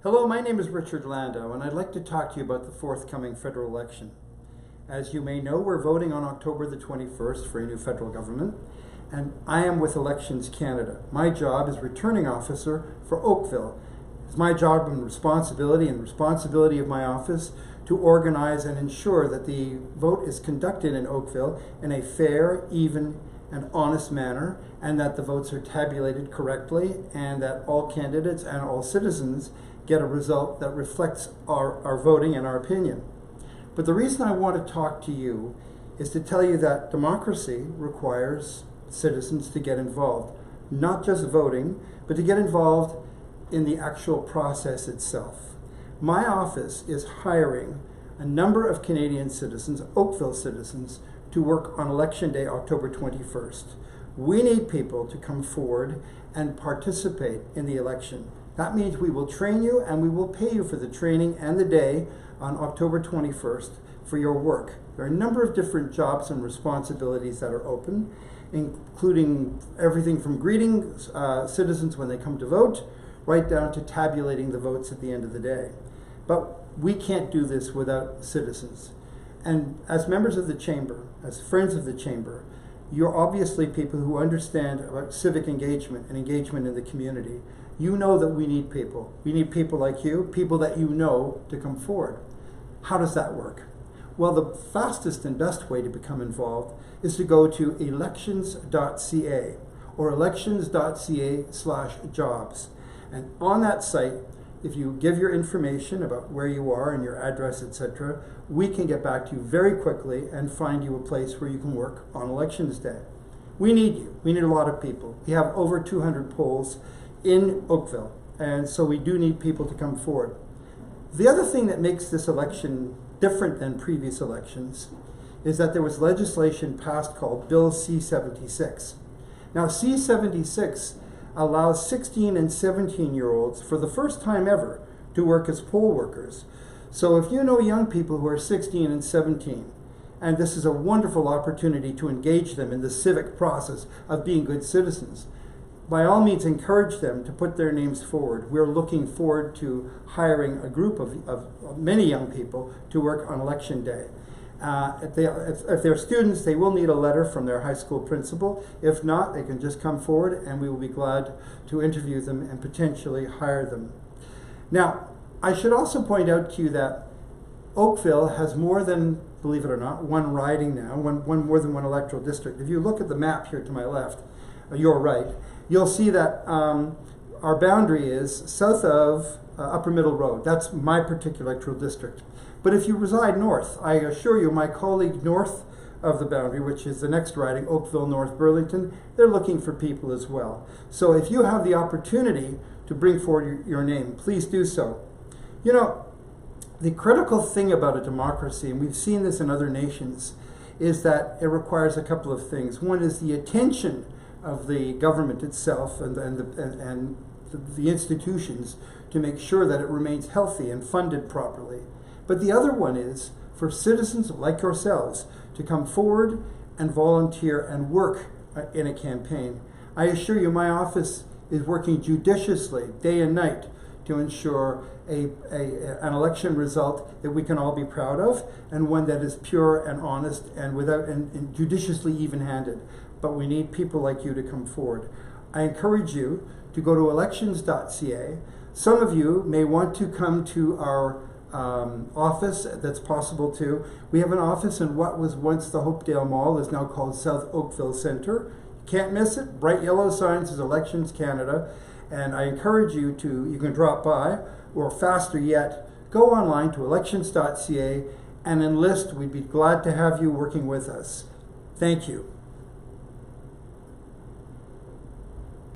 Hello, my name is Richard Landau, and I'd like to talk to you about the forthcoming federal election. As you may know, we're voting on October the 21st for a new federal government, and I am with Elections Canada. My job is returning officer for Oakville. It's my job and responsibility of my office to organize and ensure that the vote is conducted in Oakville in a fair, even, and honest manner, and that the votes are tabulated correctly, and that all candidates and all citizens get a result that reflects our voting and our opinion. But the reason I want to talk to you is to tell you that democracy requires citizens to get involved, not just voting, but to get involved in the actual process itself. My office is hiring a number of Canadian citizens, Oakville citizens, to work on Election Day, October 21st. We need people to come forward and participate in the election. That means we will train you and we will pay you for the training and the day on October 21st for your work. There are a number of different jobs and responsibilities that are open, including everything from greeting citizens when they come to vote, right down to tabulating the votes at the end of the day. But we can't do this without citizens. And as members of the Chamber, as friends of the Chamber, you're obviously people who understand about civic engagement and engagement in the community. You know that we need people. We need people like you, people that you know, to come forward. How does that work? Well, the fastest and best way to become involved is to go to elections.ca or elections.ca/jobs. And on that site, if you give your information about where you are and your address, etc., we can get back to you very quickly and find you a place where you can work on Elections Day. We need you. We need a lot of people. We have over 200 polls in Oakville, and so we do need people to come forward. The other thing that makes this election different than previous elections is that there was legislation passed called Bill C-76. Now, C-76 allows 16 and 17-year-olds for the first time ever to work as poll workers. So if you know young people who are 16 and 17, and this is a wonderful opportunity to engage them in the civic process of being good citizens, by all means encourage them to put their names forward. We're looking forward to hiring a group of many young people to work on Election Day. If they're students, they will need a letter from their high school principal. If not, they can just come forward and we will be glad to interview them and potentially hire them. Now, I should also point out to you that Oakville has more than, believe it or not, one riding now, more than one electoral district. If you look at the map here to my left, your right, you'll see that our boundary is south of Upper Middle Road. That's my particular electoral district. But if you reside north, I assure you my colleague north of the boundary, which is the next riding, Oakville, North Burlington, they're looking for people as well. So if you have the opportunity to bring forward your name, please do so. You know, the critical thing about a democracy, and we've seen this in other nations, is that it requires a couple of things. One is the attention of the government itself and the institutions to make sure that it remains healthy and funded properly. But the other one is for citizens like yourselves to come forward and volunteer and work in a campaign. I assure you my office is working judiciously day and night to ensure an election result that we can all be proud of, and one that is pure and honest and judiciously even-handed. But we need people like you to come forward. I encourage you to go to elections.ca. Some of you may want to come to our office. That's possible too. We have an office in what was once the Hopedale Mall, is now called South Oakville Centre. Can't miss it. Bright yellow signs is Elections Canada. And I encourage you you can drop by, or faster yet, go online to elections.ca and enlist. We'd be glad to have you working with us. Thank you.